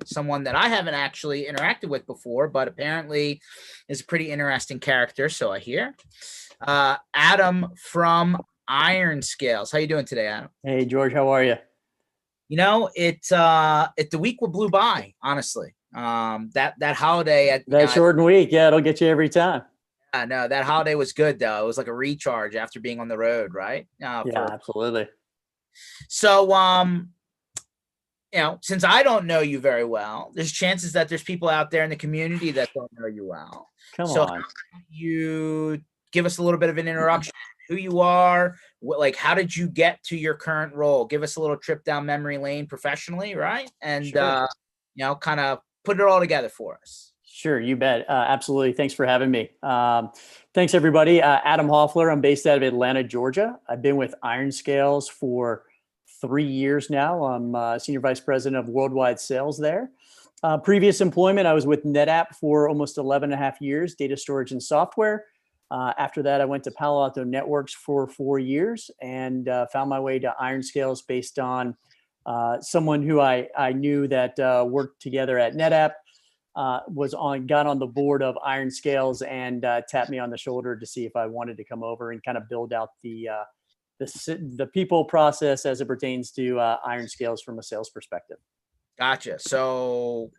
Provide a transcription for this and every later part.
someone that I haven't actually interacted with before, but apparently is a pretty interesting character. So I hear. Adam from Iron Scales. How you doing today, Adam? Hey George, how are you? It the week blew by, honestly. That holiday That shortened week, yeah, it'll get you every time. no, that holiday was good though. It was like a recharge after being on the road, right? Yeah, absolutely. So since I don't know you very well, there's chances that there's people out there in the community that don't know you well. Come So on. you give us a little bit of an introduction, who you are, like how did you get to your current role? Give us a little trip down memory lane professionally, right? And Sure. kind of put it all together for us. Sure, you bet. Absolutely. Thanks for having me. Thanks, everybody. Adam Hoffler. I'm based out of Atlanta, Georgia. I've been with Iron Scales for 3 years now. I'm Senior Vice President of Worldwide Sales there. Previous employment, I was with NetApp for almost 11 and a half years, data storage and software. After that, I went to Palo Alto Networks for 4 years and found my way to Iron Scales based on someone who I knew that worked together at NetApp. Got on the board of Iron Scales and tapped me on the shoulder to see if I wanted to come over and kind of build out the people process as it pertains to Iron Scales from a sales perspective. Gotcha. So,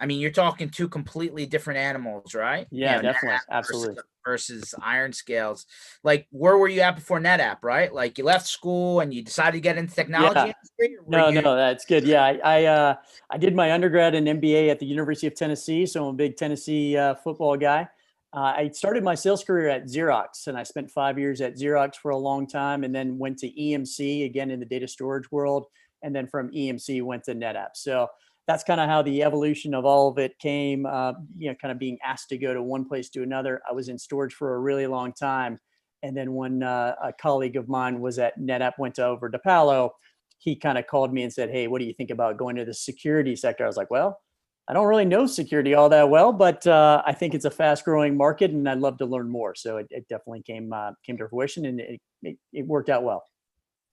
I mean, you're talking two completely different animals, right? Yeah, definitely. Absolutely. Versus Iron Scales. Like, where were you at before NetApp, right? Like, you left school and you decided to get into technology industry? No, that's good. Yeah, I did my undergrad and MBA at the University of Tennessee, so I'm a big Tennessee football guy. I started my sales career at Xerox, and I spent 5 years at Xerox for a long time, and then went to EMC again in the data storage world, and then from EMC went to NetApp. So that's kind of how the evolution of all of it came. Kind of being asked to go to one place to another. I was in storage for a really long time, and then when a colleague of mine was at NetApp, went over to Palo, he kind of called me and said, "Hey, what do you think about going to the security sector?" I was like, "Well, I don't really know security all that well, but I think it's a fast-growing market, and I'd love to learn more." So it definitely came to fruition, and it worked out well.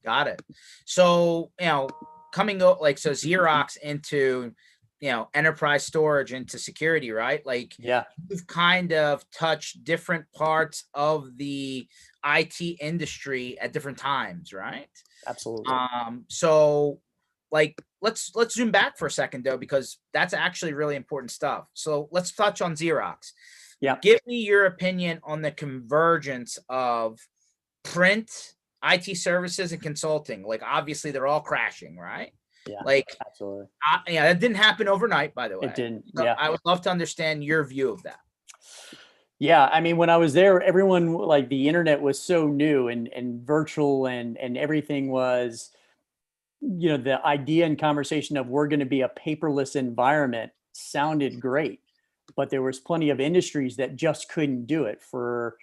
Got it. So so Xerox into enterprise storage into security, right? Like, yeah, you've kind of touched different parts of the IT industry at different times, right? Absolutely. So like let's zoom back for a second though, because that's actually really important stuff. So let's touch on Xerox. Yeah. Give me your opinion on the convergence of print, IT services, and consulting. Like, obviously they're all crashing, right? Yeah, Like, absolutely. that didn't happen overnight, by the way. It didn't. So Yeah. I would love to understand your view of that. Yeah, I mean, when I was there, everyone, like, the internet was so new and virtual, and everything was, the idea and conversation of we're going to be a paperless environment sounded great, but there was plenty of industries that just couldn't do it for,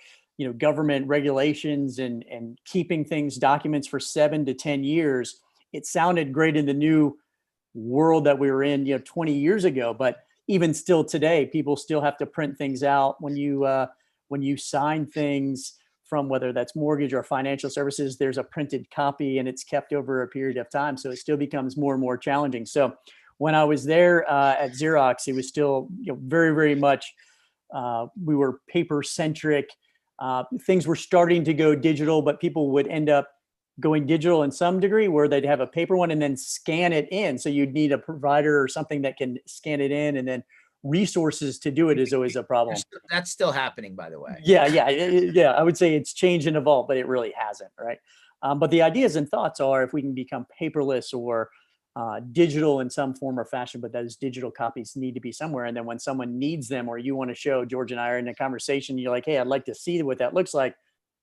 government regulations and keeping things documents for 7 to 10 years. It sounded great in the new world that we were in, 20 years ago, but even still today, people still have to print things out when you sign things from, whether that's mortgage or financial services. There's a printed copy and it's kept over a period of time, so it still becomes more and more challenging. So when I was there at Xerox, it was still very, very much we were paper centric. Things were starting to go digital, but people would end up going digital in some degree, where they'd have a paper one and then scan it in. So you'd need a provider or something that can scan it in, and then resources to do it is always a problem. That's still happening, by the way. Yeah. I would say it's changed and evolved, but it really hasn't, right? But the ideas and thoughts are, if we can become paperless or digital in some form or fashion, but those digital copies need to be somewhere. And then when someone needs them, or you want to show, George and I are in a conversation, you're like, "Hey, I'd like to see what that looks like."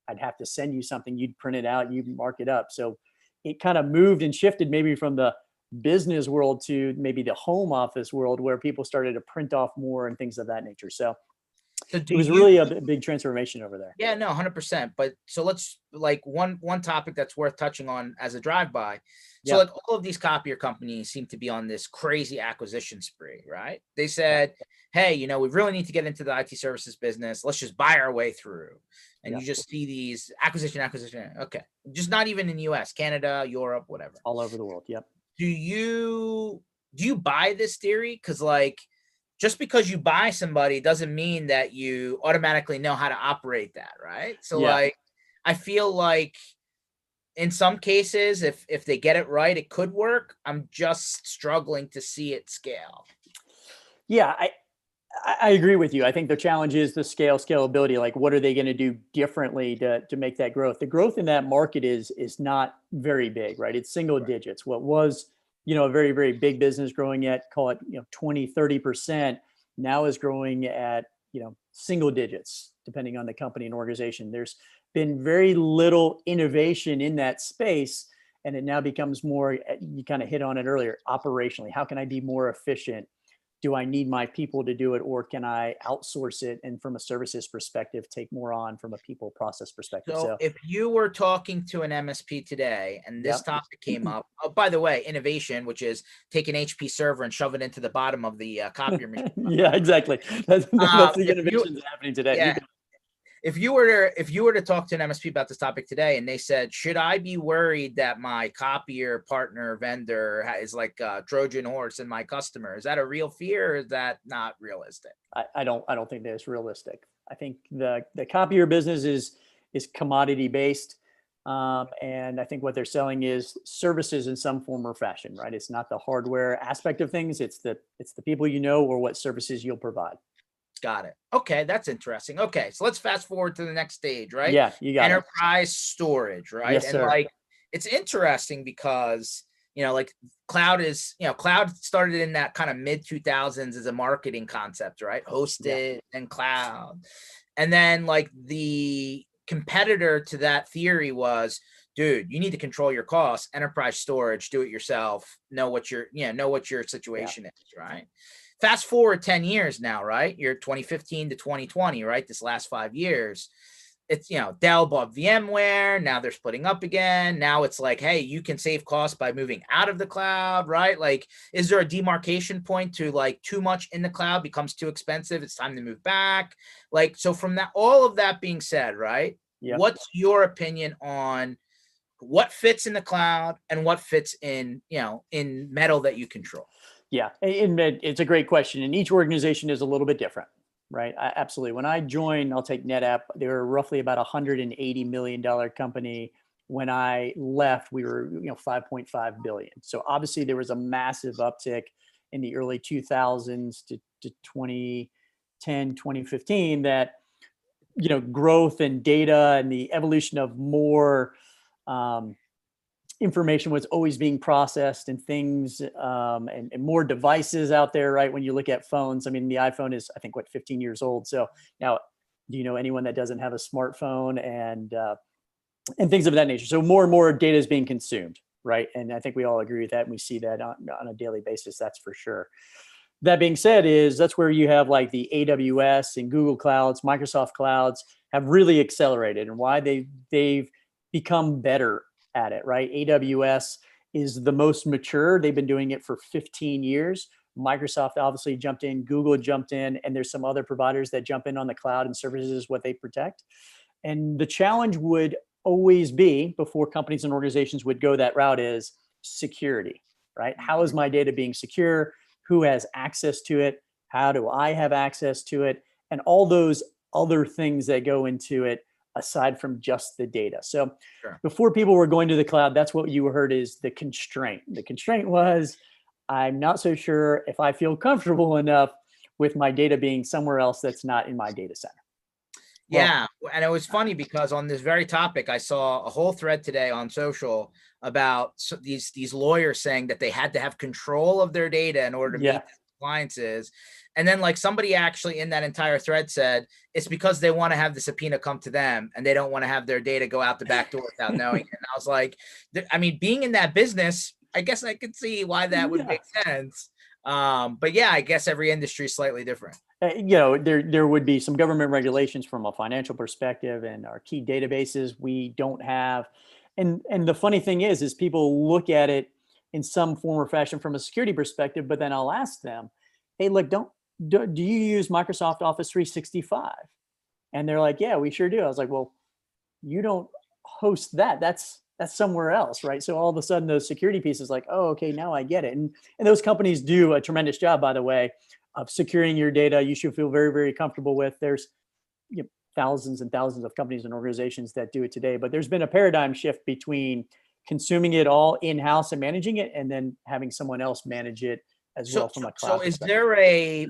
I'd have to send you something, you'd print it out, you'd mark it up. So it kind of moved and shifted maybe from the business world to maybe the home office world, where people started to print off more and things of that nature. So it was really a big transformation over there. Yeah, no, 100%. But so let's, like, one topic that's worth touching on as a drive-by. So like, all of these copier companies seem to be on this crazy acquisition spree, right? They said, "Hey, we really need to get into the IT services business. Let's just buy our way through." And you just see these acquisition. Okay. Just not even in the US, Canada, Europe, whatever. All over the world. Yep. Do you do you buy this theory? Because like, just because you buy somebody doesn't mean that you automatically know how to operate that, right? So Yeah. like, I feel like in some cases, if they get it right, it could work. I'm just struggling to see it scale. Yeah, I agree with you. I think the challenge is the scalability. Like, what are they going to do differently to make that growth? The growth in that market is not very big, right? It's single digits. What was, a very, very big business growing at, call it, 20, 30%, now is growing at, single digits, depending on the company and organization. There's been very little innovation in that space. And it now becomes more, you kind of hit on it earlier, operationally. How can I be more efficient? Do I need my people to do it, or can I outsource it? And from a services perspective, take more on from a people process perspective. So So, if you were talking to an MSP today and this yep. topic came up, oh, by the way, innovation, which is take an HP server and shove it into the bottom of the copier machine. Yeah, exactly. That's the If you, innovation that's happening today. yeah, if you were to talk to an MSP about this topic today, and they said, should I be worried that my copier partner vendor is like a Trojan horse in my customer? Is that a real fear, or is that not realistic? I don't think that's realistic. I think the copier business is commodity based. And I think what they're selling is services in some form or fashion, right? It's not the hardware aspect of things. It's the people or what services you'll provide. Got it. Okay, that's interesting. Okay, so let's fast forward to the next stage, right? Yeah, you got it. Enterprise storage, right? Yes, And sir. like, it's interesting because, like cloud started in that kind of mid 2000s as a marketing concept, right? Hosted and cloud. And then like the competitor to that theory was, dude, you need to control your costs, enterprise storage, do it yourself, know what your situation is, right? Fast forward 10 years now, right? You're 2015 to 2020, right? This last 5 years. It's, Dell bought VMware. Now they're splitting up again. Now it's like, hey, you can save costs by moving out of the cloud, right? Like, is there a demarcation point to like too much in the cloud becomes too expensive? It's time to move back. Like, so from that, all of that being said, right? Yep. What's your opinion on what fits in the cloud and what fits in, in metal that you control? Yeah, and it's a great question. And each organization is a little bit different, right? Absolutely. When I joined, I'll take NetApp, they were roughly about $180 million company. When I left, we were, 5.5 billion. So obviously there was a massive uptick in the early 2000s to 2010, 2015 that, growth and data and the evolution of more information was always being processed and things and more devices out there, right? When you look at phones, I mean, the iPhone is, I think, 15 years old. So now, do you know anyone that doesn't have a smartphone and things of that nature? So more and more data is being consumed, right? And I think we all agree with that. And we see that on a daily basis, that's for sure. That being said, that's where you have like the AWS and Google clouds, Microsoft clouds have really accelerated, and why they've become better at it, right? AWS is the most mature. They've been doing it for 15 years. Microsoft obviously jumped in, Google jumped in, and there's some other providers that jump in on the cloud and services what they protect. And the challenge would always be, before companies and organizations would go that route, is security, right? How is my data being secure? Who has access to it? How do I have access to it? And all those other things that go into it aside from just the data. So before people were going to the cloud, that's what you heard is the constraint. The constraint was, I'm not so sure if I feel comfortable enough with my data being somewhere else that's not in my data center. Yeah. And it was funny because on this very topic, I saw a whole thread today on social about these lawyers saying that they had to have control of their data in order to meet compliances. And then like somebody actually in that entire thread said, it's because they want to have the subpoena come to them and they don't want to have their data go out the back door without knowing it. And I was like, I mean, being in that business, I guess I could see why that would make sense. But yeah, I guess every industry is slightly different. There would be some government regulations from a financial perspective, and our key databases we don't have. And the funny thing is people look at it in some form or fashion from a security perspective, but then I'll ask them, hey, look, do you use Microsoft Office 365? And they're like, yeah, we sure do. I was like, well, you don't host that. That's that's somewhere else, right? So all of a sudden those security pieces like, oh, okay, now I get it. And those companies do a tremendous job, by the way, of securing your data. You should feel very, very comfortable with. There's thousands and thousands of companies and organizations that do it today, but there's been a paradigm shift between consuming it all in-house and managing it, and then having someone else manage it as well from a cloud So is perspective. there a,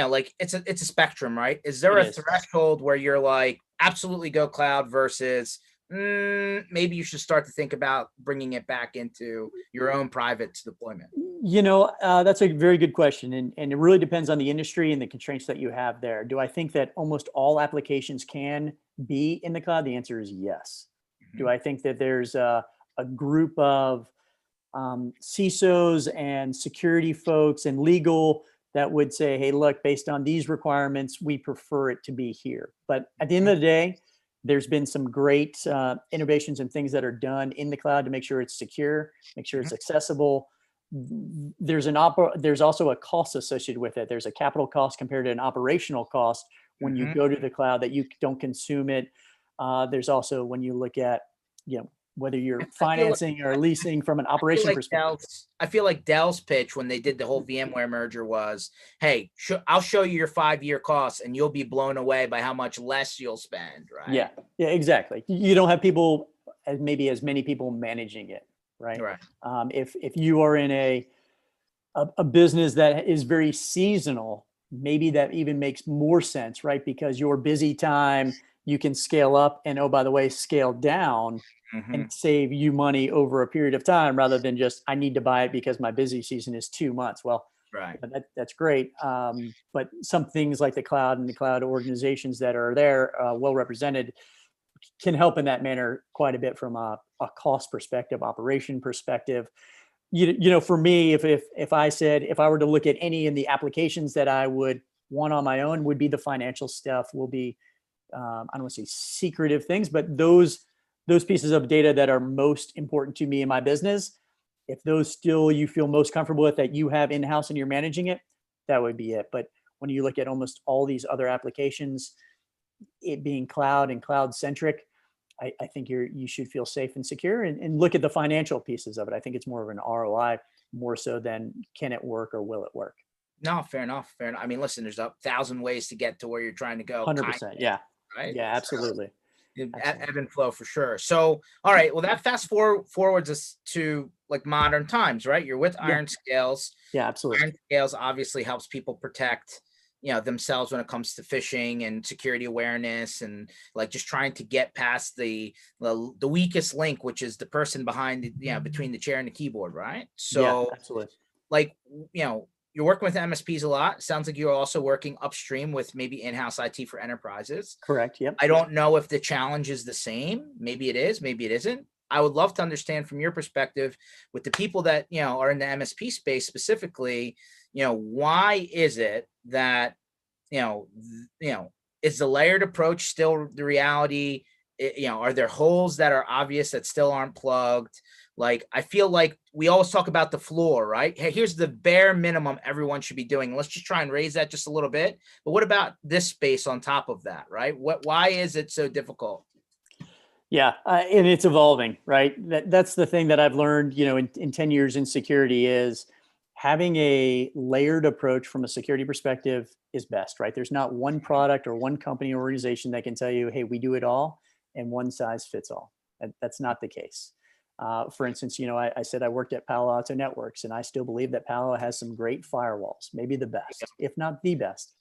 like it's a spectrum, right? Is there It a is. threshold where you're like absolutely go cloud versus maybe you should start to think about bringing it back into your own private deployment? That's a very good question. And it really depends on the industry and the constraints that you have there. Do I think that almost all applications can be in the cloud? The answer is yes. Mm-hmm. Do I think that there's a group of CISOs and security folks and legal that would say, hey, look, based on these requirements, we prefer it to be here. But at the end of the day, there's been some great innovations and things that are done in the cloud to make sure it's secure, make sure it's accessible. There's also a cost associated with it. There's a capital cost compared to an operational cost when you go to the cloud that you don't consume it. There's also, when you look at, whether you're financing or leasing from an operation perspective. I feel like Dell's pitch when they did the whole VMware merger was, hey, I'll show you your 5-year costs and you'll be blown away by how much less you'll spend, right? Yeah, exactly. You don't have people, as many people managing it, right? If you are in a business that is very seasonal, maybe that even makes more sense, right? Because your busy time, you can scale up and, oh, by the way, scale down and save you money over a period of time rather than just, I need to buy it because my busy season is 2 months. Well, that's great. But some things like the cloud and the cloud organizations that are there, well represented, can help in that manner quite a bit from a cost perspective, operation perspective. For me, if I were to look at any in the applications that I would want on my own, would be the financial stuff, will be, I don't want to say secretive things, but those pieces of data that are most important to me in my business, if those still you feel most comfortable with that you have in-house and you're managing it, that would be it. But when you look at almost all these other applications, it being cloud and cloud centric, I think you should feel safe and secure, and look at the financial pieces of it. I think it's more of an ROI more so than can it work or will it work? No, fair enough. I mean, listen, there's 1,000 ways to get to where you're trying to go. 100%. Yeah. Right. Yeah, absolutely. Ebb and flow for sure. So, all right. Well, that forwards us to like modern times, right? You're with Iron Scales. Yeah, absolutely. Iron Scales obviously helps people protect, themselves when it comes to phishing and security awareness, and like just trying to get past the weakest link, which is the person behind between the chair and the keyboard, right? So, absolutely. Like, you're working with MSPs a lot. Sounds like you're also working upstream with maybe in-house IT for enterprises. Correct. Yep. I don't know if the challenge is the same. Maybe it is, maybe it isn't. I would love to understand from your perspective with the people that, are in the MSP space specifically, why is it that, is the layered approach still the reality? Are there holes that are obvious that still aren't plugged? Like, I feel like we always talk about the floor, right? Hey, here's the bare minimum everyone should be doing. Let's just try and raise that just a little bit. But what about this space on top of that, right? Why is it so difficult? Yeah, and it's evolving, right? That's the thing that I've learned, in 10 years in security, is having a layered approach from a security perspective is best, right? There's not one product or one company or organization that can tell you, hey, we do it all and one size fits all. That's not the case. For instance, I said I worked at Palo Alto Networks, and I still believe that Palo has some great firewalls, maybe the best, if not the best.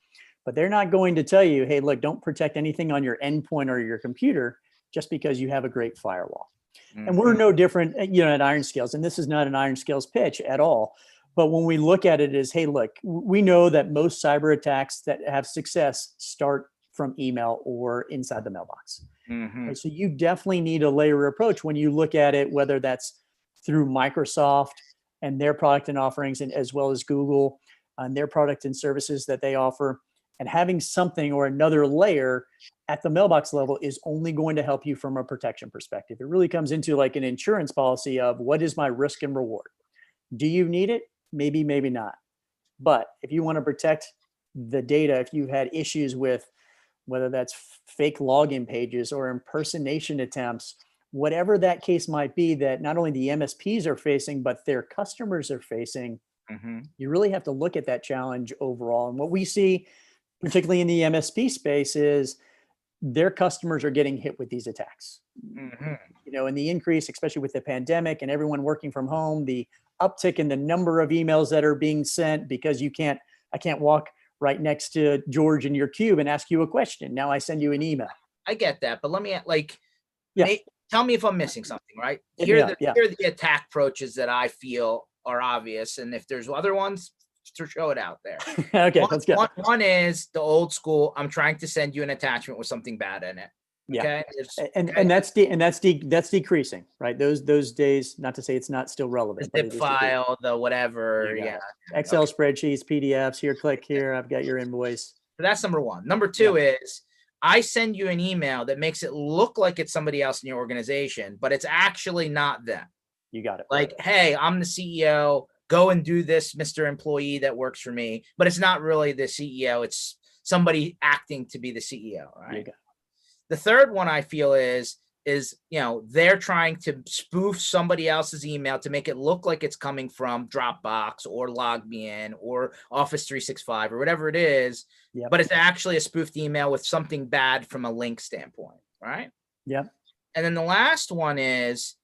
But they're not going to tell you, hey, look, don't protect anything on your endpoint or your computer just because you have a great firewall. And we're no different, at Iron Scales. And this is not an Iron Scales pitch at all. But when we look at it as, hey, look, we know that most cyber attacks that have success start from email or inside the mailbox. Right? So you definitely need a layer approach when you look at it, whether that's through Microsoft and their product and offerings, and as well as Google and their product and services that they offer. And having something or another layer at the mailbox level is only going to help you from a protection perspective. It really comes into like an insurance policy of, what is my risk and reward? Do you need it? Maybe, maybe not. But if you want to protect the data, if you had issues with whether that's fake login pages or impersonation attempts whatever that case might be that not only the MSPs are facing, but their customers are facing, you really have to look at that challenge overall. And what we see, particularly in the MSP space, is their customers are getting hit with these attacks. You know, and the increase, especially with the pandemic and everyone working from home, the uptick in the number of emails that are being sent because I can't walk right next to George in your cube and ask you a question. Now I send you an email. I get that, but let me Yeah. tell me if I'm missing something, right? Hit Here me are up, yeah. the attack approaches that I feel are obvious, and if there's other ones, to show it out there. Okay, let's go. One is the old school. I'm trying to send you an attachment with something bad in it. Yeah. Okay. And that's decreasing, right? Those days, not to say it's not still relevant, The but zip file, the whatever. Yeah. Excel spreadsheets, PDFs, here, click here. I've got your invoice. So that's number one. Number two is I send you an email that makes it look like it's somebody else in your organization, but it's actually not them. You got it. Like, hey, I'm the CEO. Go and do this, Mr. Employee that works for me. But it's not really the CEO. It's somebody acting to be the CEO, right? You got it. The third one I feel is they're trying to spoof somebody else's email to make it look like it's coming from Dropbox or LogMeIn or Office 365 or whatever it is, but it's actually a spoofed email with something bad from a link standpoint, right? Yeah. And then the last one is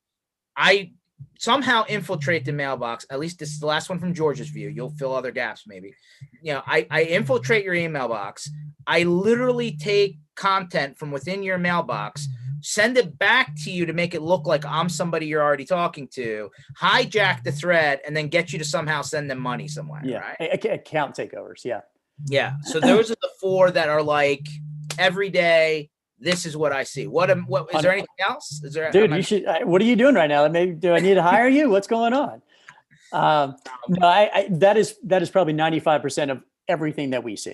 I somehow infiltrate the mailbox. At least this is the last one from George's view. You'll fill other gaps maybe. I infiltrate your email box. I literally take content from within your mailbox, send it back to you to make it look like I'm somebody you're already talking to, hijack the thread, and then get you to somehow send them money somewhere. Yeah. Right? Account takeovers. Yeah. Yeah. So those are the four that are like every day. This is what I see. What is there anything else? Is there, dude? What are you doing right now? Maybe do I need to hire you? What's going on? No, that is probably 95% of everything that we see.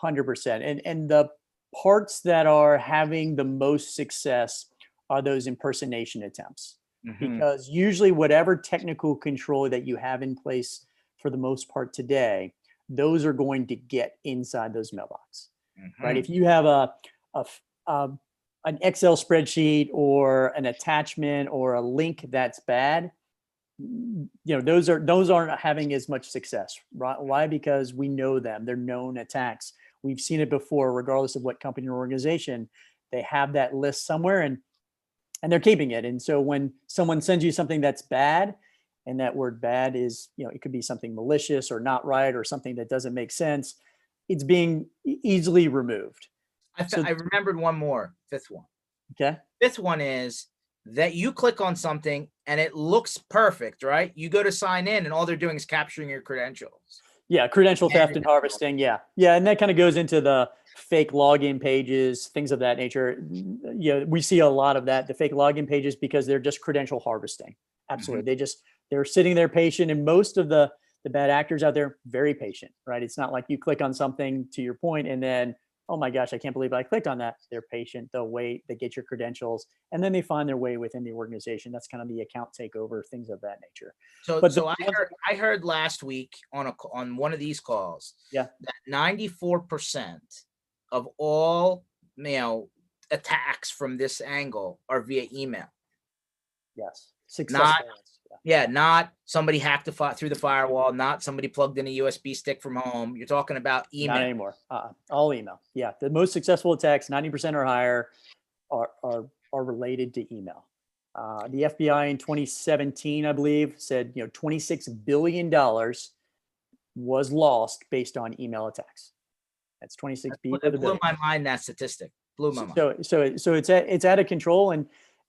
100%. And the parts that are having the most success are those impersonation attempts, because usually whatever technical control that you have in place for the most part today, those are going to get inside those mailboxes, right? If you have an Excel spreadsheet or an attachment or a link that's bad, those aren't having as much success, right? Why? Because we know them. They're known attacks. We've seen it before, regardless of what company or organization. They have that list somewhere and they're keeping it. And so when someone sends you something that's bad, and that word bad is, it could be something malicious or not right or something that doesn't make sense, it's being easily removed. I remembered one more, fifth one. Okay. Fifth one is that you click on something and it looks perfect, right? You go to sign in and all they're doing is capturing your credentials. Yeah, credential theft and harvesting. Yeah. Yeah. And that kind of goes into the fake login pages, things of that nature. We see a lot of that, the fake login pages, because they're just credential harvesting. Absolutely. They're sitting there patient, and most of the bad actors out there, very patient, right? It's not like you click on something, to your point, and then, oh my gosh, I can't believe I clicked on that. They're patient. They'll wait. They get your credentials, and then they find their way within the organization. That's kind of the account takeover, things of that nature. So I heard last week on one of these calls, that 94% of all attacks from this angle are via email. Yes, successful. Not somebody hacked through the firewall, not somebody plugged in a USB stick from home. You're talking about email. Not anymore. All email. Yeah, the most successful attacks, 90% or higher, are related to email. The FBI in 2017, I believe, said $26 billion was lost based on email attacks. That's 26 billion. It blew my mind, that statistic. Blew my mind. So it's out of control,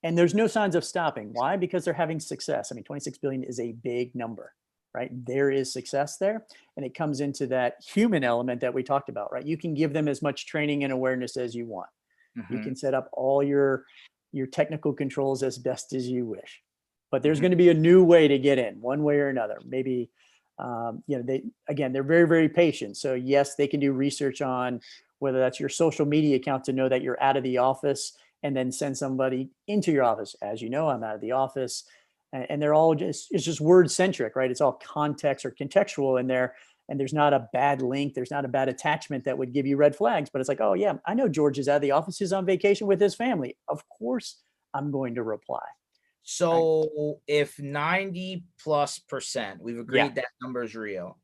and there's no signs of stopping. Why? Because they're having success. I mean, 26 billion is a big number, right? There is success there. And it comes into that human element that we talked about, right? You can give them as much training and awareness as you want. You can set up all your technical controls as best as you wish. But there's going to be a new way to get in, one way or another. Maybe, they're very, very patient. So yes, they can do research on whether that's your social media account to know that you're out of the office, and then send somebody into your office. As you know, I'm out of the office, and they're all it's just word centric, right? It's all context or contextual in there. And there's not a bad link. There's not a bad attachment that would give you red flags, but it's like, oh yeah, I know George is out of the office. He's on vacation with his family. Of course I'm going to reply. So if 90+%, we've agreed that number is real,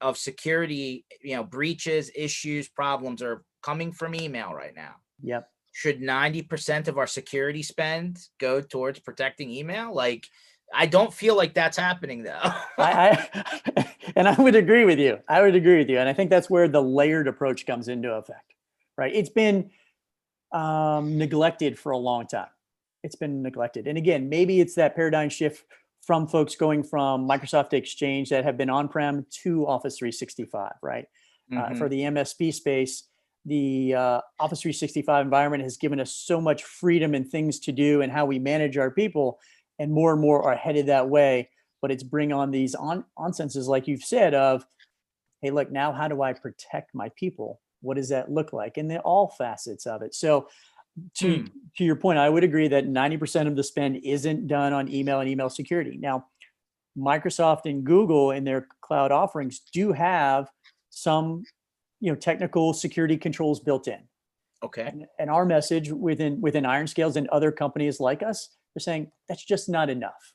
of security, breaches, issues, problems are coming from email right now. Yep. Should 90% of our security spend go towards protecting email? Like, I don't feel like that's happening though. And I would agree with you. And I think that's where the layered approach comes into effect, right? It's been neglected for a long time. It's been neglected. And again, maybe it's that paradigm shift from folks going from Microsoft Exchange that have been on-prem to Office 365, right? For the MSP space, the Office 365 environment has given us so much freedom and things to do and how we manage our people, and more are headed that way. But it's bring on these on-senses, like you've said, of, hey, look, now how do I protect my people? What does that look like? And all facets of it. So to your point, I would agree that 90% of the spend isn't done on email and email security. Now, Microsoft and Google in their cloud offerings do have some, technical security controls built in. Okay. And our message within IronScales and other companies like us, they're saying that's just not enough,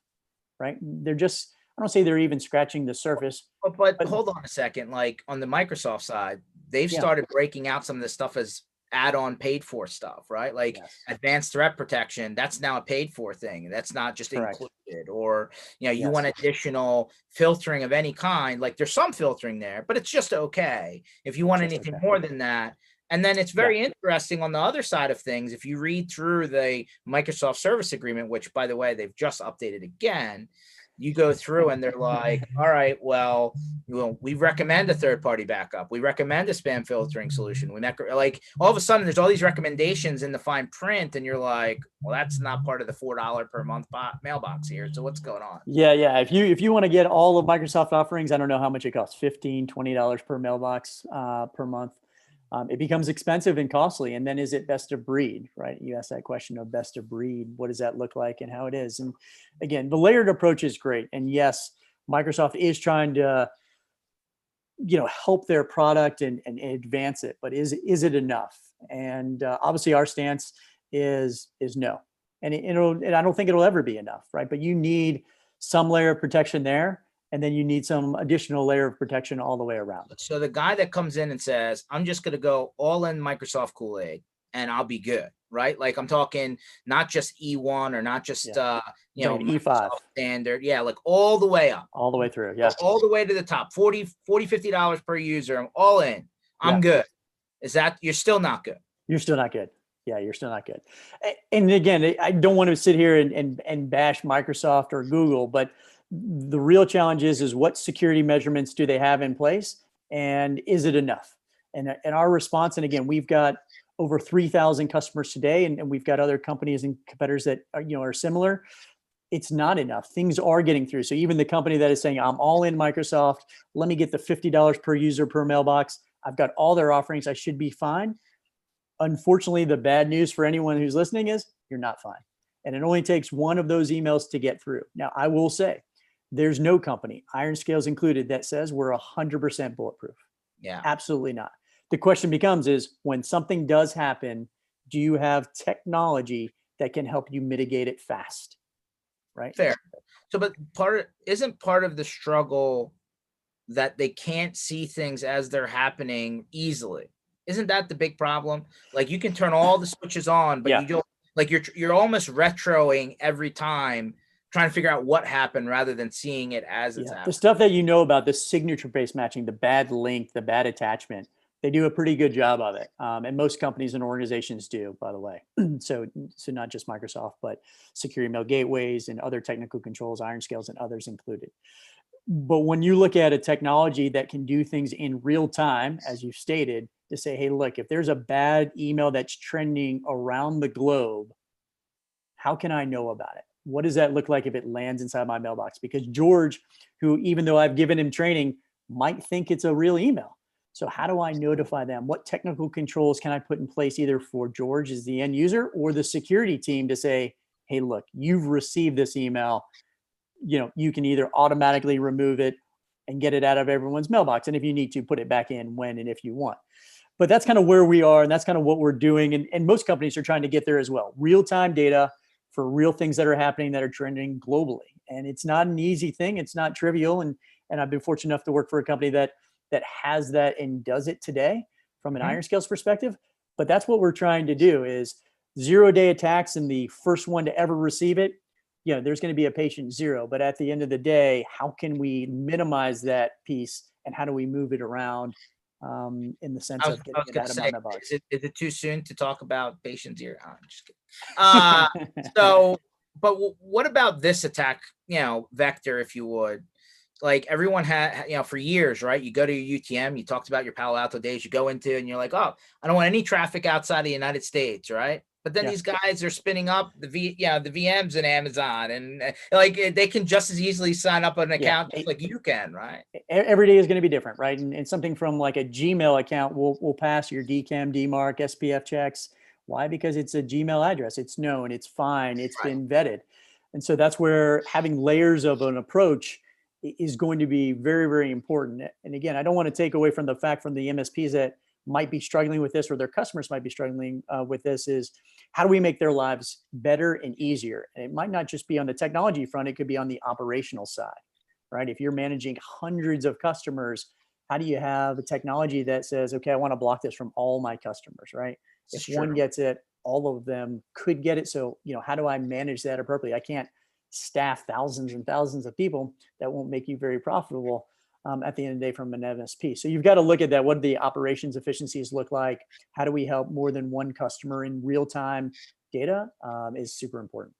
right? They're just, I don't say they're even scratching the surface. But hold on a second. Like on the Microsoft side, they've started breaking out some of this stuff as add-on paid for stuff, right? Like advanced threat protection, that's now a paid for thing. That's not just included. Or, you want additional filtering of any kind. Like there's some filtering there, but it's just okay. If you want anything more than that. And then it's very interesting on the other side of things. If you read through the Microsoft service agreement, which by the way, they've just updated again, you go through and they're like, all right, well, we recommend a third-party backup. We recommend a spam filtering solution. Like all of a sudden there's all these recommendations in the fine print and you're like, well, that's not part of the $4 per month mailbox here. So what's going on? Yeah. If you want to get all of Microsoft offerings, I don't know how much it costs, $15, $20 per mailbox per month. It becomes expensive and costly. And then is it best of breed, right? You asked that question of best of breed. What does that look like and how it is? And again, the layered approach is great. And yes, Microsoft is trying to, help their product and advance it, but is it enough? And obviously our stance is no. And and I don't think it'll ever be enough, right? But you need some layer of protection there. And then you need some additional layer of protection all the way around. So the guy that comes in and says, I'm just going to go all in Microsoft Kool-Aid and I'll be good, right? Like I'm talking not just E1 or not just, E5 standard. Yeah. Like all the way up. All the way through. Yeah. All the way to the top, $50 per user. I'm all in. I'm good. Is that, you're still not good? You're still not good. Yeah, you're still not good. And again, I don't want to sit here and bash Microsoft or Google, but the real challenge is what security measurements do they have in place, and is it enough? And our response, and again, we've got over 3,000 customers today, and we've got other companies and competitors that are similar. It's not enough. Things are getting through. So even the company that is saying, I'm all in Microsoft, let me get the $50 per user per mailbox. I've got all their offerings. I should be fine. Unfortunately, the bad news for anyone who's listening is you're not fine. And it only takes one of those emails to get through. Now, I will say, there's no company, IronScales included, that says we're 100% bulletproof. Yeah, absolutely not. The question becomes is when something does happen, do you have technology that can help you mitigate it fast? Right. Fair. So, but isn't part of the struggle that they can't see things as they're happening easily? Isn't that the big problem? Like you can turn all the switches on, but you don't, like you're almost retroing every time, trying to figure out what happened rather than seeing it as it's happening. The stuff that the signature-based matching, the bad link, the bad attachment, they do a pretty good job of it. And most companies and organizations do, by the way. So not just Microsoft, but secure email gateways and other technical controls, IronScales and others included. But when you look at a technology that can do things in real time, as you've stated, to say, hey, look, if there's a bad email that's trending around the globe, how can I know about it? What does that look like if it lands inside my mailbox? Because George, who, even though I've given him training, might think it's a real email. So how do I notify them? What technical controls can I put in place either for George as the end user or the security team to say, hey, look, you've received this email. You can either automatically remove it and get it out of everyone's mailbox. And if you need to, put it back in when and if you want. But that's kind of where we are. And that's kind of what we're doing. And most companies are trying to get there as well. Real-time data, for real things that are happening that are trending globally. And it's not an easy thing. It's not trivial. And I've been fortunate enough to work for a company that has that and does it today from an iron scales perspective. But that's what we're trying to do is 0-day attacks, and the first one to ever receive it, there's going to be a patient zero. But at the end of the day, how can we minimize that piece, and how do we move it around in the sense of getting it out of my mailbox? Is it too soon to talk about patient zero? Oh, I'm just kidding. But what about this attack, vector, if you would? Like everyone had, for years, right? You go to your UTM, you talked about your Palo Alto days, you go into and you're like, oh, I don't want any traffic outside of the United States, right? But then these guys are spinning up the VMs in Amazon, and like they can just as easily sign up an account just like you can, right? Every day is going to be different, right? And something from like a Gmail account will pass your DKIM, DMARC, SPF checks. Why? Because it's a Gmail address. It's known, it's fine, it's been vetted. And so that's where having layers of an approach is going to be very, very important. And again, I don't want to take away from the fact from the MSPs that might be struggling with this, or their customers might be struggling with this, is how do we make their lives better and easier? And it might not just be on the technology front, it could be on the operational side, right? If you're managing hundreds of customers, how do you have a technology that says, okay, I want to block this from all my customers, right? If one gets it, all of them could get it. So, how do I manage that appropriately? I can't staff thousands and thousands of people. That won't make you very profitable at the end of the day from an MSP. So you've got to look at that. What do the operations efficiencies look like? How do we help more than one customer in real time? Data is super important.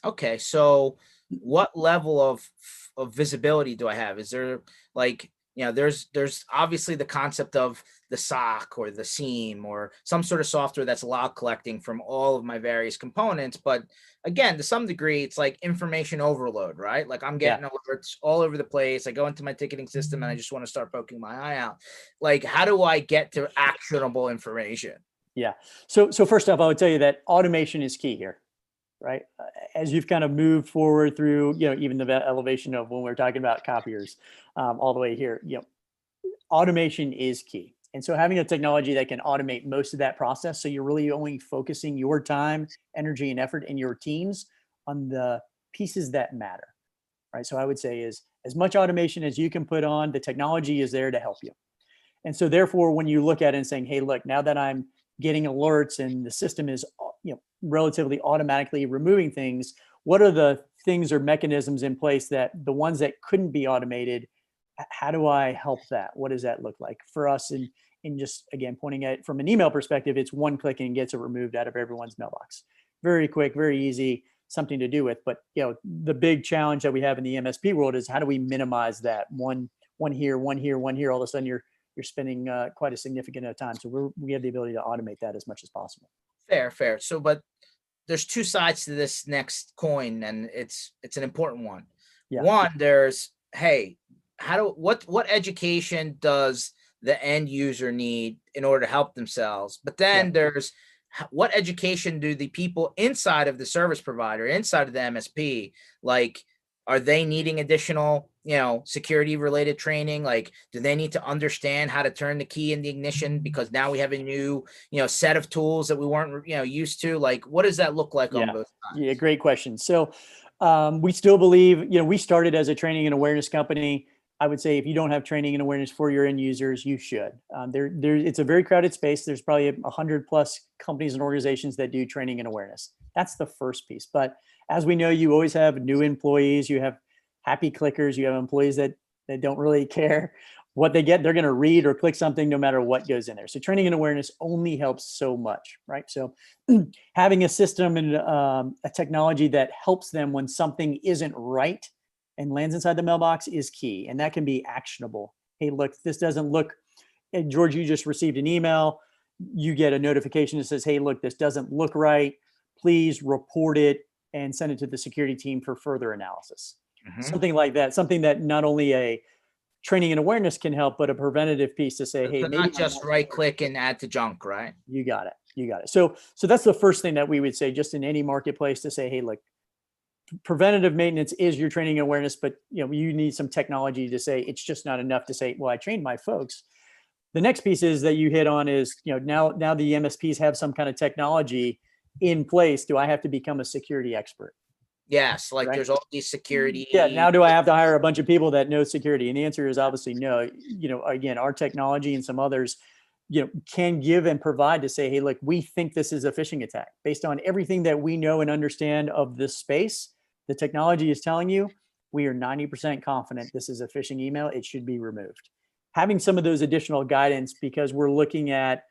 Okay, so what level of visibility do I have? Is there like, there's obviously the concept of the SOC or the SIEM or some sort of software that's log collecting from all of my various components. But again, to some degree, it's like information overload, right? Like I'm getting alerts all over the place. I go into my ticketing system and I just want to start poking my eye out. Like, how do I get to actionable information? Yeah. So first off, I would tell you that automation is key here, right? As you've kind of moved forward through, even the elevation of when we're talking about copiers, all the way here, automation is key. And so having a technology that can automate most of that process, so you're really only focusing your time, energy, and effort in your teams on the pieces that matter, right? So I would say is as much automation as you can put on, the technology is there to help you. And so therefore, when you look at it and saying, hey, look, now that I'm getting alerts and the system is relatively automatically removing things, what are the things or mechanisms in place that the ones that couldn't be automated, how do I help that? What does that look like for us? And in just, again, pointing at it from an email perspective, it's one click and gets it removed out of everyone's mailbox. Very quick, very easy, something to do with. But the big challenge that we have in the MSP world is how do we minimize that one here, one here, one here. All of a sudden you're spending quite a significant amount of time. So we have the ability to automate that as much as possible. Fair. So, but there's two sides to this next coin, and it's an important one. Yeah. One, there's, hey, what education does the end user need in order to help themselves? But then there's what education do the people inside of the service provider, inside of the MSP, like, are they needing additional, security related training? Like, do they need to understand how to turn the key in the ignition because now we have a new, set of tools that we weren't, used to? Like, what does that look like on both sides? Yeah, great question. So we still believe, we started as a training and awareness company. I would say if you don't have training and awareness for your end users, you should. It's a very crowded space. There's probably 100+ companies and organizations that do training and awareness. That's the first piece. But as we know, you always have new employees. You have happy clickers. You have employees that don't really care what they get. They're going to read or click something no matter what goes in there. So training and awareness only helps so much, right? So having a system and a technology that helps them when something isn't right and lands inside the mailbox is key. And that can be actionable. Hey, look, this doesn't look, hey, George, you just received an email. You get a notification that says, hey, look, this doesn't look right. Please report it and send it to the security team for further analysis. Mm-hmm. Something like that, something that not only a training and awareness can help, but a preventative piece to say, hey, maybe not just right click and add to junk, right? You got it. So that's the first thing that we would say just in any marketplace to say, hey, look, preventative maintenance is your training and awareness, but you need some technology to say it's just not enough to say, well, I trained my folks. The next piece is that you hit on is, now the MSPs have some kind of technology in place do I have to become a security expert? Yes, like Right. there's all these security. Yeah. Now, do I have to hire a bunch of people that know security? And the answer is obviously no. Again, our technology and some others, can give and provide to say, hey, look, we think this is a phishing attack based on everything that we know and understand of this space. The technology is telling you we are 90% confident this is a phishing email. It should be removed. Having some of those additional guidance, because we're looking at,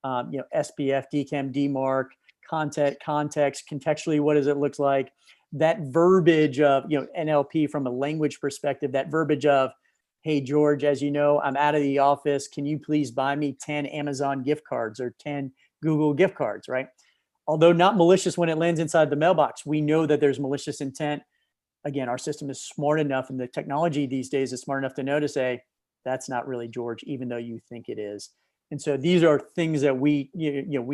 SPF, DKIM, DMARC, context, contextually, what does it look like? That verbiage of, NLP from a language perspective, that verbiage of, hey, George, as you know, I'm out of the office. Can you please buy me 10 Amazon gift cards or 10 Google gift cards, right? Although not malicious when it lands inside the mailbox, we know that there's malicious intent. Again, our system is smart enough, and the technology these days is smart enough to know to say, that's not really George, even though you think it is. And so these are things that we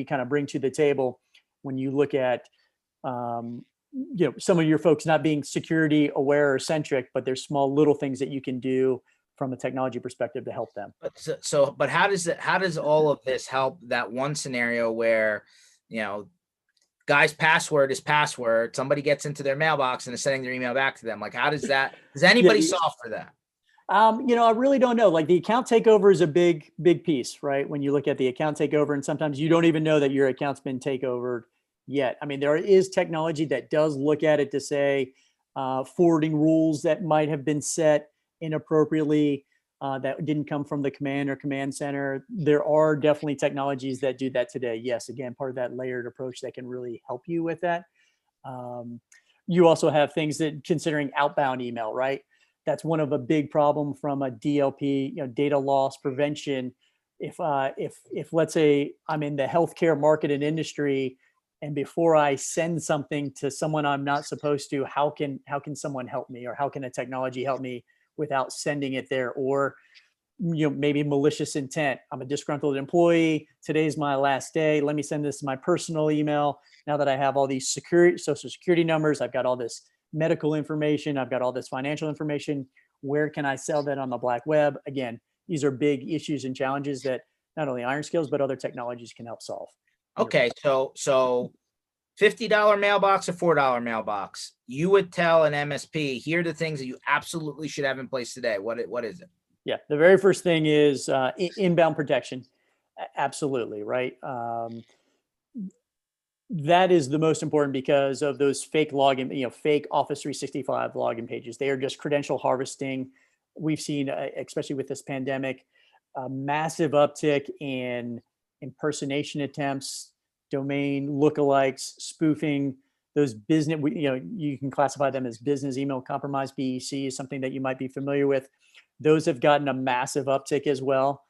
kind of bring to the table when you look at, some of your folks not being security aware or centric, but there's small little things that you can do from a technology perspective to help them. But how does all of this help that one scenario where, guy's password is password, somebody gets into their mailbox and is sending their email back to them? Like, does anybody solve for that? I really don't know. Like, the account takeover is a big piece, right? When you look at the account takeover, and sometimes you don't even know that your account's been takeovered yet. I mean, there is technology that does look at it to say forwarding rules that might have been set inappropriately that didn't come from the command or command center. There are definitely technologies that do that today. Yes, again, part of that layered approach that can really help you with that. You also have things that considering outbound email, right? That's one of a big problem from a DLP, data loss prevention. If let's say I'm in the healthcare market and industry, and before I send something to someone I'm not supposed to, how can someone help me, or how can a technology help me without sending it there? Or maybe malicious intent. I'm a disgruntled employee. Today's my last day. Let me send this to my personal email. Now that I have all these social security numbers, I've got all this medical information, I've got all this financial information. Where can I sell that on the black web? Again, these are big issues and challenges that not only Iron Skills, but other technologies can help solve. Okay, so $50 mailbox or $4 mailbox, you would tell an MSP, here are the things that you absolutely should have in place today. What is it? Yeah, the very first thing is inbound protection. Absolutely, right? That is the most important because of those fake login, fake Office 365 login pages. They are just credential harvesting. We've seen, especially with this pandemic, a massive uptick in impersonation attempts, domain lookalikes, spoofing. Those business, you can classify them as business email compromise. BEC is something that you might be familiar with. Those have gotten a massive uptick as well.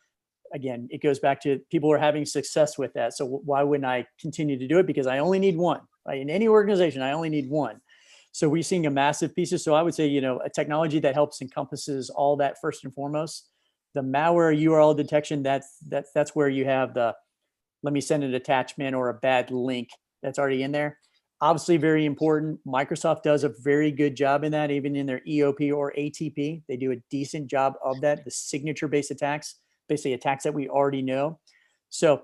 Again, it goes back to people are having success with that. So why wouldn't I continue to do it? Because I only need one, right? In any organization, I only need one. So we're seeing a massive piece. So I would say, a technology that helps encompasses all that first and foremost. The malware URL detection, that's where you have the, let me send an attachment or a bad link that's already in there. Obviously very important. Microsoft does a very good job in that, even in their EOP or ATP. They do a decent job of that. The signature-based attacks, basically attacks that we already know. So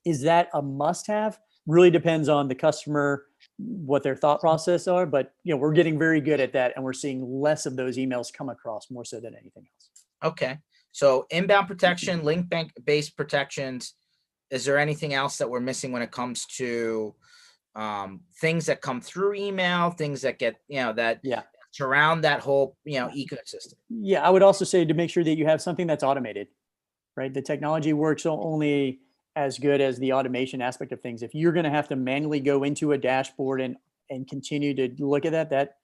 is that a must-have? Really depends on the customer, what their thought process are. But we're getting very good at that, and we're seeing less of those emails come across more so than anything else. Okay. So inbound protection, link bank-based protections. Is there anything else that we're missing when it comes to things that come through email, things that get, surround that whole, ecosystem? Yeah, I would also say to make sure that you have something that's automated, right? The technology works only as good as the automation aspect of things. If you're going to have to manually go into a dashboard and continue to look at that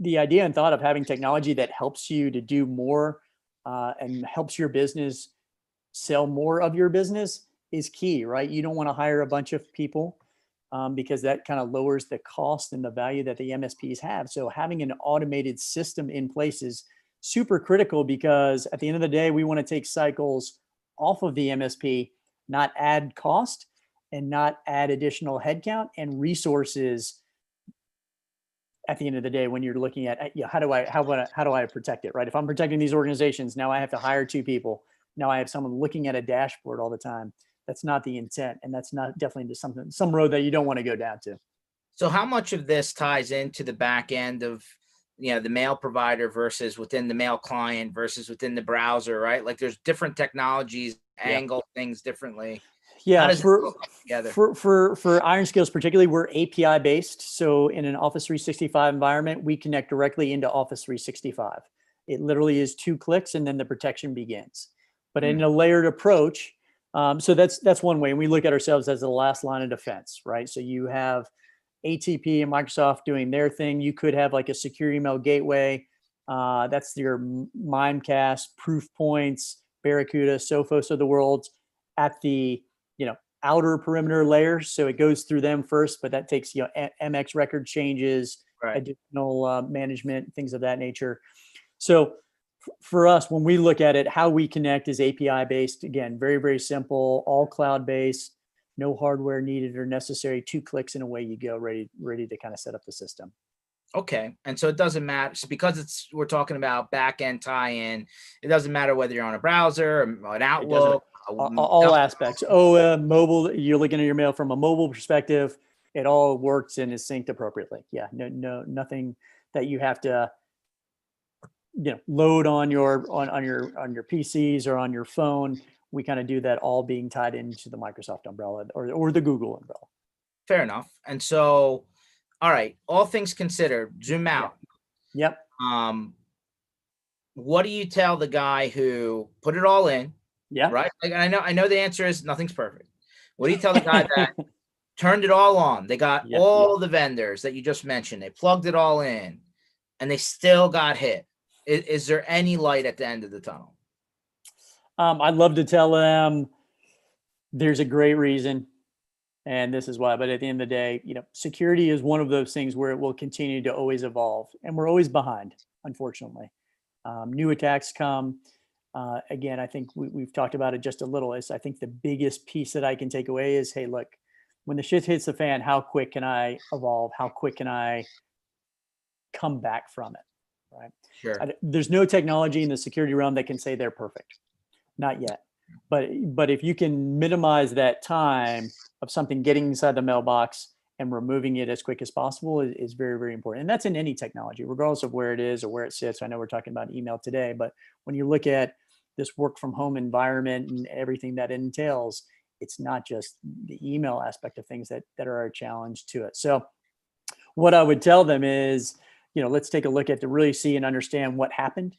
the idea and thought of having technology that helps you to do more and helps your business sell more of your business is key, right? You don't want to hire a bunch of people because that kind of lowers the cost and the value that the MSPs have. So having an automated system in place is super critical, because at the end of the day, we want to take cycles off of the MSP, not add cost and not add additional headcount and resources. At the end of the day, when you're looking at, how do I protect it, right? If I'm protecting these organizations, now I have to hire 2 people. Now I have someone looking at a dashboard all the time. That's not the intent, and that's not definitely some road that you don't want to go down to. So how much of this ties into the back end of, the mail provider versus within the mail client versus within the browser, right? Like there's different technologies, angle things differently. How Yeah, does it all come together? for Iron Skills particularly, we're API based. So in an Office 365 environment, we connect directly into Office 365. It literally is 2 clicks, and then the protection begins. But in a layered approach, so that's one way. And we look at ourselves as the last line of defense, right? So you have ATP and Microsoft doing their thing. You could have like a secure email gateway. That's your Mimecast, Proofpoints, Barracuda, Sophos of the world at the outer perimeter layers. So it goes through them first, but that takes MX record changes, Right. additional management, things of that nature. So for us, when we look at it, how we connect is API based. Again, very, very simple, all cloud based. No hardware needed or necessary. 2 clicks and away you go, ready to kind of set up the system. Okay. And so it doesn't matter. So because we're talking about back end tie-in, it doesn't matter whether you're on a browser or an Outlook. All aspects. Mobile, you're looking at your mail from a mobile perspective. It all works and is synced appropriately. Yeah, nothing that you have to load on your PCs or on your phone. We kind of do that all being tied into the Microsoft umbrella or the Google umbrella. Fair enough. And so, all right, all things considered, zoom out. Yep. What do you tell the guy who put it all in? Yeah. Right. Like, I know the answer is nothing's perfect. What do you tell the guy that turned it all on? They got all the vendors that you just mentioned. They plugged it all in and they still got hit. Is there any light at the end of the tunnel? I'd love to tell them there's a great reason, and this is why. But at the end of the day, security is one of those things where it will continue to always evolve, and we're always behind, unfortunately. New attacks come. Again, I think we've talked about it just a little. I think the biggest piece that I can take away is, hey, look, when the shit hits the fan, how quick can I evolve? How quick can I come back from it? Right. Sure. There's no technology in the security realm that can say they're perfect. Not yet. But if you can minimize that time of something getting inside the mailbox and removing it as quick as possible is very, very important. And that's in any technology, regardless of where it is or where it sits. I know we're talking about email today, but when you look at this work from home environment and everything that entails, it's not just the email aspect of things that are a challenge to it. So what I would tell them is, let's take a look at to really see and understand what happened.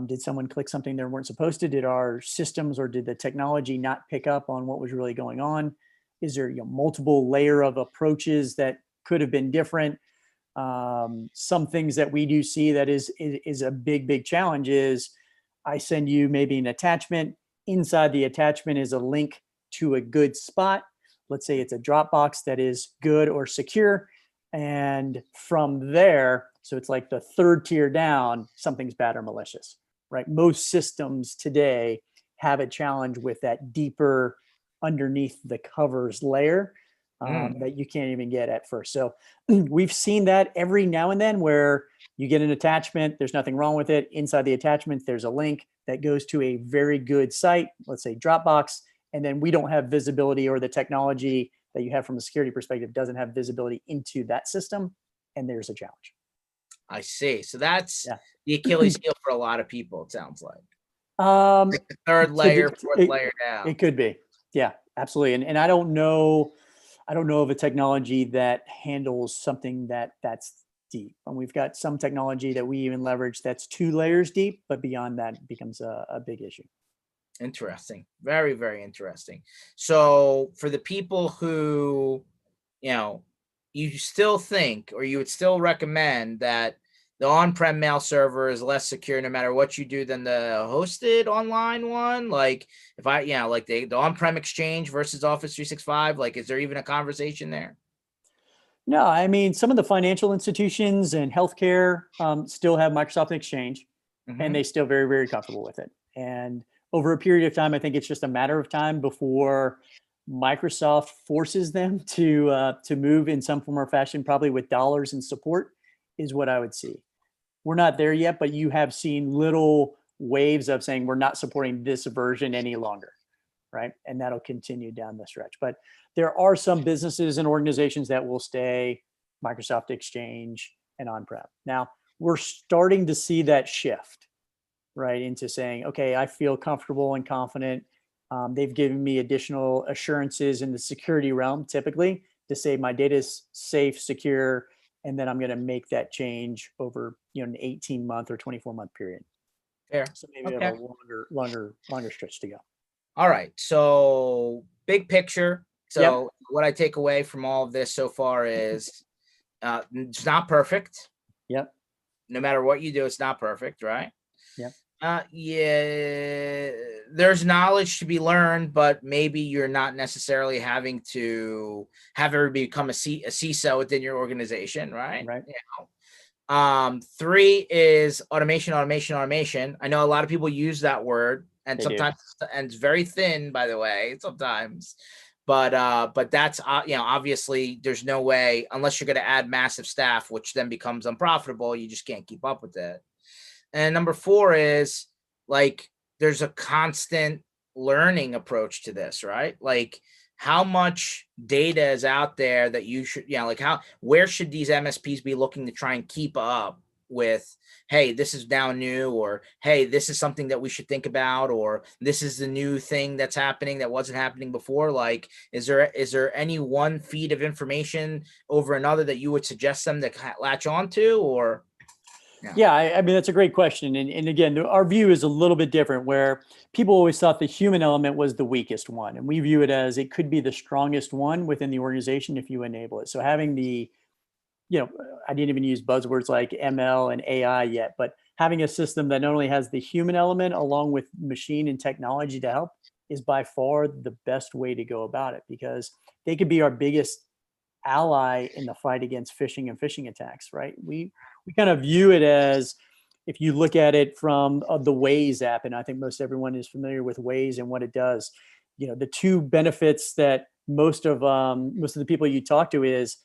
Did someone click something they weren't supposed to? Did our systems or did the technology not pick up on what was really going on? Is there multiple layer of approaches that could have been different? Some things that we do see that is a big challenge is I send you maybe an attachment. Inside the attachment is a link to a good spot. Let's say it's a Dropbox that is good or secure. And from there, so it's like the third tier down, something's bad or malicious, right? Most systems today have a challenge with that deeper underneath the covers layer that you can't even get at first. So we've seen that every now and then where you get an attachment, there's nothing wrong with it. Inside the attachment, there's a link that goes to a very good site, let's say Dropbox, and then we don't have visibility, or the technology that you have from a security perspective doesn't have visibility into that system, and there's a challenge. I see. So that's the Achilles heel for a lot of people, it sounds like. Like the third layer, fourth layer down. It could be. Yeah, absolutely. And I don't know of a technology that handles something that's deep. And we've got some technology that we even leverage that's 2 layers deep, but beyond that it becomes a big issue. Interesting. Very, very interesting. So for the people who, you still think, or you would still recommend that the on-prem mail server is less secure no matter what you do than the hosted online one? Like if like the on-prem Exchange versus Office 365, like, is there even a conversation there? No, I mean, some of the financial institutions and healthcare still have Microsoft Exchange, and they still very, very comfortable with it. And over a period of time, I think it's just a matter of time before Microsoft forces them to move in some form or fashion, probably with dollars and support, is what I would see. We're not there yet, but you have seen little waves of saying we're not supporting this version any longer, right? And that'll continue down the stretch. But there are some businesses and organizations that will stay Microsoft Exchange and on-prem. Now, we're starting to see that shift, right, into saying, okay, I feel comfortable and confident. They've given me additional assurances in the security realm, typically, to say my data is safe, secure, and then I'm going to make that change over, an 18-month or 24-month period. Fair. So maybe we Okay. have a longer stretch to go. All right. So big picture. So Yep. what I take away from all of this so far is it's not perfect. Yep. No matter what you do, it's not perfect, right? Yep. Yeah, there's knowledge to be learned, but maybe you're not necessarily having to have everybody become a CISO within your organization, right? Right. 3 is automation. I know a lot of people use that word, and sometimes and it's very thin, by the way, sometimes. But that's obviously there's no way, unless you're going to add massive staff, which then becomes unprofitable. You just can't keep up with it. And number 4 is like there's a constant learning approach to this, right? Like how much data is out there that you should, where should these MSPs be looking to try and keep up with, hey, this is now new, or hey, this is something that we should think about, or this is the new thing that's happening that wasn't happening before. Like, is there any one feed of information over another that you would suggest them to latch onto, or? Yeah, I mean, that's a great question. And again, our view is a little bit different, where people always thought the human element was the weakest one. And we view it as it could be the strongest one within the organization if you enable it. So having I didn't even use buzzwords like ML and AI yet, but having a system that not only has the human element along with machine and technology to help is by far the best way to go about it, because they could be our biggest ally in the fight against phishing and phishing attacks, right? We kind of view it as, if you look at it from the Waze app, and I think most everyone is familiar with Waze and what it does. The two benefits that most of the people you talk to is,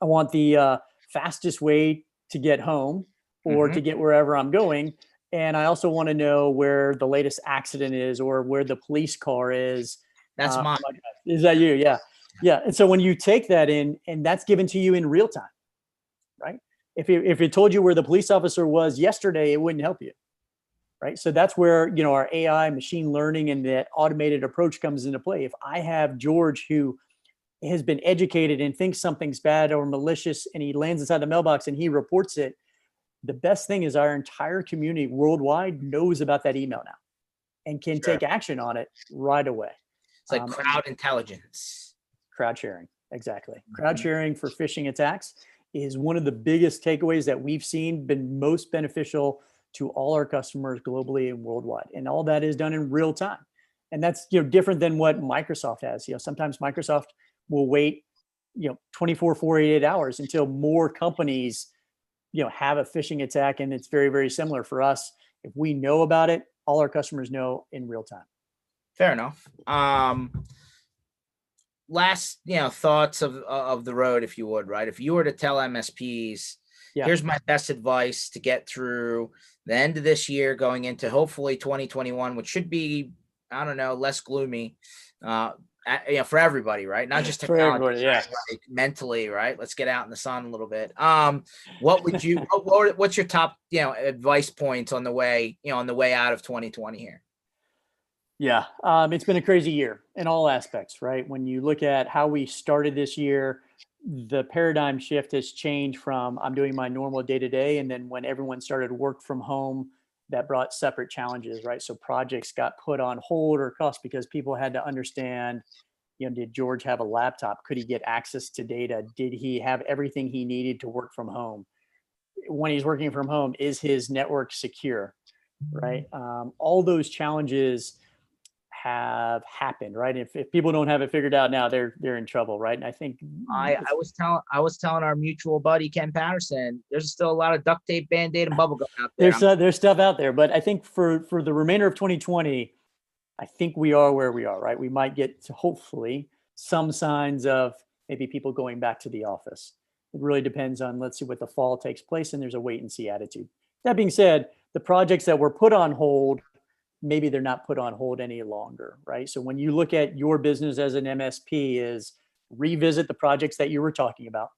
I want the fastest way to get home or to get wherever I'm going, and I also want to know where the latest accident is or where the police car is. That's mine. Is that you? Yeah. Yeah. And so when you take that in, and that's given to you in real time, right? If it told you where the police officer was yesterday, it wouldn't help you, right? So that's where, our AI, machine learning, and that automated approach comes into play. If I have George, who has been educated and thinks something's bad or malicious, and he lands inside the mailbox and he reports it, the best thing is our entire community worldwide knows about that email now and can take action on it right away. It's like crowd intelligence. Crowd sharing. Exactly. Crowd sharing for phishing attacks is one of the biggest takeaways that we've seen, been most beneficial to all our customers globally and worldwide. And all that is done in real time. And that's, different than what Microsoft has. Sometimes Microsoft will wait, 24, 48 hours until more companies, have a phishing attack. And it's very, very similar for us. If we know about it, all our customers know in real time. Fair enough. Last, thoughts of the road, if you would, right? If you were to tell MSPs, here's my best advice to get through the end of this year, going into hopefully 2021, which should be, I don't know, less gloomy, for everybody, right? Not just technology, for everybody, like mentally, right? Let's get out in the sun a little bit. What would you? What's your top, advice points on the way, out of 2020 here? Yeah, it's been a crazy year in all aspects, right? When you look at how we started this year, the paradigm shift has changed from I'm doing my normal day to day. And then when everyone started work from home, that brought separate challenges, right? So projects got put on hold or cost because people had to understand, did George have a laptop? Could he get access to data? Did he have everything he needed to work from home? When he's working from home, is his network secure, right? All those challenges have happened, right? If people don't have it figured out now, they're in trouble, right? And I think I was telling our mutual buddy Ken Patterson, there's still a lot of duct tape, Band-Aid, and bubble gum out there. There's stuff out there, but I think for the remainder of 2020, I think we are where we are, right? We might get to hopefully some signs of maybe people going back to the office. It really depends on, let's see what the fall takes place, and there's a wait and see attitude. That being said, the projects that were put on hold, maybe they're not put on hold any longer, right? So when you look at your business as an MSP, is revisit the projects that you were talking about.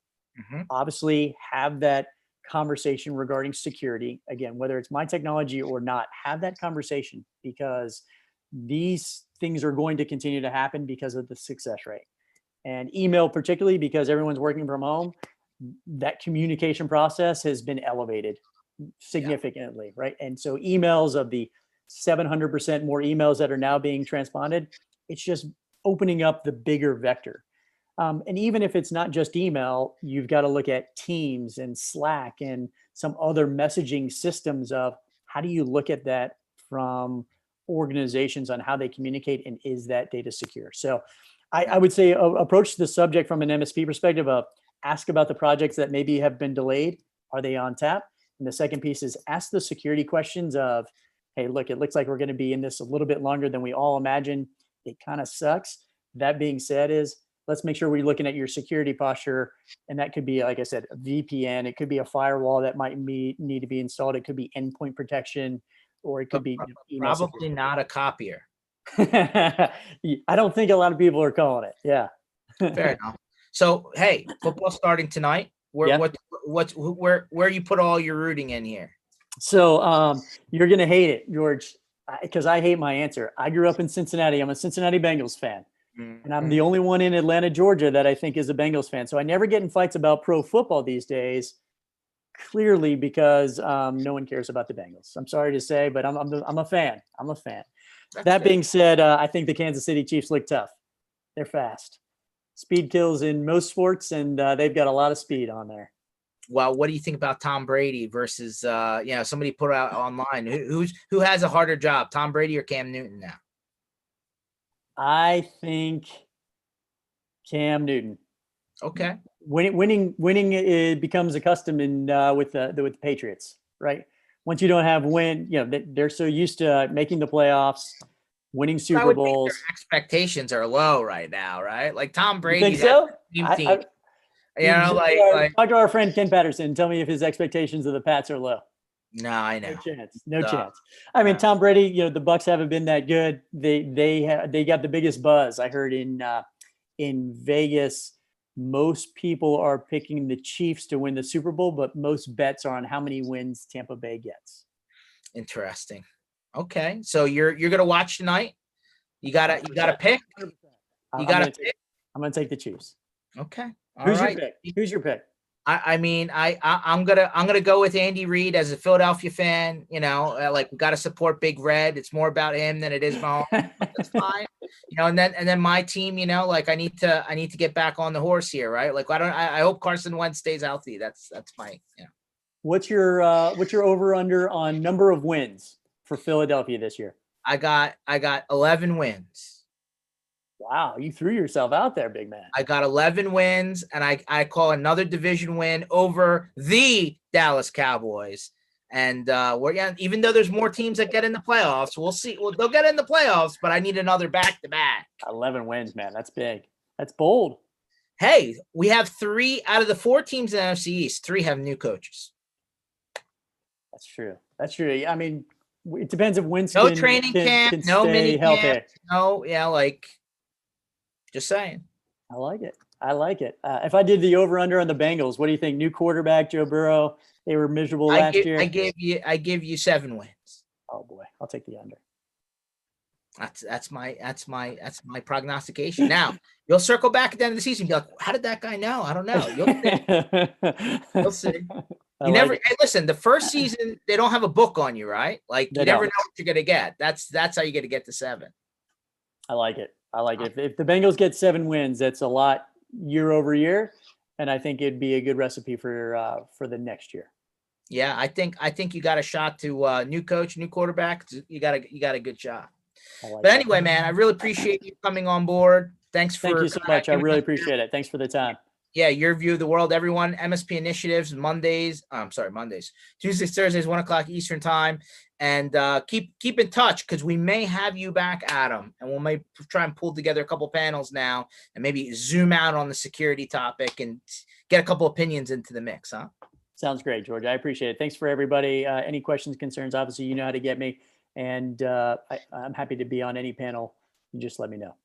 Obviously, have that conversation regarding security. Again, whether it's my technology or not, have that conversation, because these things are going to continue to happen because of the success rate. And email, particularly because everyone's working from home, that communication process has been elevated significantly, right? And so emails, of the 700% more emails that are now being transponded, it's just opening up the bigger vector. And even if it's not just email, you've got to look at Teams and Slack and some other messaging systems of how do you look at that from organizations on how they communicate, and is that data secure? So I would say approach the subject from an MSP perspective of ask about the projects that maybe have been delayed. Are they on tap? And the second piece is ask the security questions of, hey, look, it looks like we're going to be in this a little bit longer than we all imagine. It kind of sucks. That being said, is let's make sure we're looking at your security posture. And that could be, like I said, a VPN. It could be a firewall that might need to be installed. It could be endpoint protection, or it could be email probably security. not a copier. I don't think a lot of people are calling it. Yeah. Fair enough. So, hey, football starting tonight. Where you put all your rooting in here? So you're going to hate it, George, because I hate my answer. I grew up in Cincinnati. I'm a Cincinnati Bengals fan. And I'm the only one in Atlanta, Georgia that I think is a Bengals fan. So I never get in fights about pro football these days, clearly because no one cares about the Bengals. I'm sorry to say, but I'm a fan. I'm a fan. That being said, I think the Kansas City Chiefs look tough. They're fast. Speed kills in most sports, and they've got a lot of speed on there. Well, what do you think about Tom Brady versus somebody put out online who has a harder job, Tom Brady or Cam Newton now? I think Cam Newton. Okay. Winning it becomes a custom in with the Patriots, right? Once you don't have they're so used to making the playoffs, winning Super Bowls. Their expectations are low right now, right? Like Tom Brady. You think so? Like talk to our friend Ken Patterson. Tell me if his expectations of the Pats are low. No, I know. No chance. I mean, Tom Brady. The Bucs haven't been that good. They got the biggest buzz. I heard in Vegas, most people are picking the Chiefs to win the Super Bowl, but most bets are on how many wins Tampa Bay gets. Interesting. Okay, so you're gonna watch tonight. You gotta pick. I'm gonna take the Chiefs. Okay. Who's your pick? I'm gonna go with Andy Reid as a Philadelphia fan. We got to support Big Red. It's more about him than it is Mahomes. That's fine. And then my team. I need to get back on the horse here, right? I hope Carson Wentz stays healthy. That's my. What's your over under on number of wins for Philadelphia this year? I got 11 wins. Wow, you threw yourself out there, big man. I got 11 wins, and I call another division win over the Dallas Cowboys. And even though there's more teams that get in the playoffs, we'll see. Well, they'll get in the playoffs, but I need another back-to-back. 11 wins, man. That's big. That's bold. Hey, we have 3 out of the 4 teams in the NFC East. 3 have new coaches. That's true. I mean, it depends if Winston no training camp, no mini camp. No, just saying. I like it. If I did the over/under on the Bengals, what do you think? New quarterback, Joe Burrow. They were miserable last year. I give you 7 wins. Oh boy, I'll take the under. That's my prognostication. Now you'll circle back at the end of the season and be like, how did that guy know? I don't know. You'll see. Hey, listen, the first season they don't have a book on you, right? You never know what you're gonna get. That's how you get to get to 7. I like it. If the Bengals get 7 wins, that's a lot year over year, and I think it'd be a good recipe for the next year. Yeah, I think you got a shot to new coach, new quarterback. You got a good shot. But anyway, man, I really appreciate you coming on board. Thank you so much. I really appreciate it. Thanks for the time. Yeah, your view of the world, everyone. MSP Initiatives, Mondays, Tuesdays, Thursdays, 1:00 Eastern time. And keep in touch, because we may have you back, Adam, and we'll maybe try and pull together a couple panels now and maybe zoom out on the security topic and get a couple opinions into the mix, huh? Sounds great, George. I appreciate it. Thanks for everybody. Any questions, concerns, obviously, you know how to get me. And I'm happy to be on any panel. You just let me know.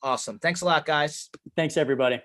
Awesome. Thanks a lot, guys. Thanks, everybody.